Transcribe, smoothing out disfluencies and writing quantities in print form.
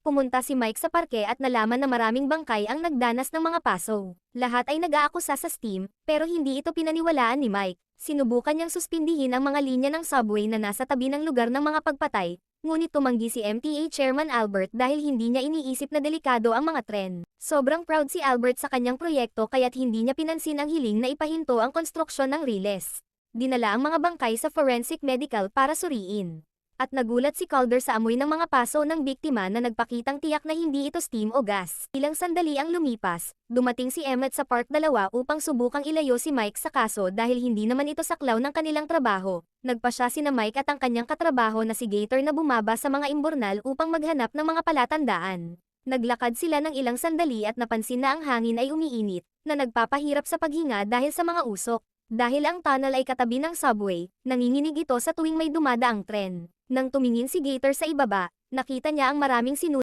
Pumunta si Mike sa parke at nalaman na maraming bangkay ang nagdanas ng mga paso. Lahat ay nag-aakusa sa Steam, pero hindi ito pinaniwalaan ni Mike. Sinubukan niyang suspindihin ang mga linya ng subway na nasa tabi ng lugar ng mga pagpatay, ngunit tumanggi si MTA Chairman Albert dahil hindi niya iniisip na delikado ang mga tren. Sobrang proud si Albert sa kanyang proyekto kaya't hindi niya pinansin ang hiling na ipahinto ang konstruksyon ng riles. Dinala ang mga bangkay sa forensic medical para suriin. At nagulat si Calder sa amoy ng mga paso ng biktima na nagpakitang tiyak na hindi ito steam o gas. Ilang sandali ang lumipas, dumating si Emmett sa Park 2 upang subukang ilayo si Mike sa kaso dahil hindi naman ito saklaw ng kanilang trabaho. Nagpa siya sina Mike at ang kanyang katrabaho na si Gator na bumaba sa mga imburnal upang maghanap ng mga palatandaan. Naglakad sila ng ilang sandali at napansin na ang hangin ay umiinit, na nagpapahirap sa paghinga dahil sa mga usok. Dahil ang tunnel ay katabi ng subway, nanginginig ito sa tuwing may dumadaang tren. Nang tumingin si Gator sa ibaba, nakita niya ang maraming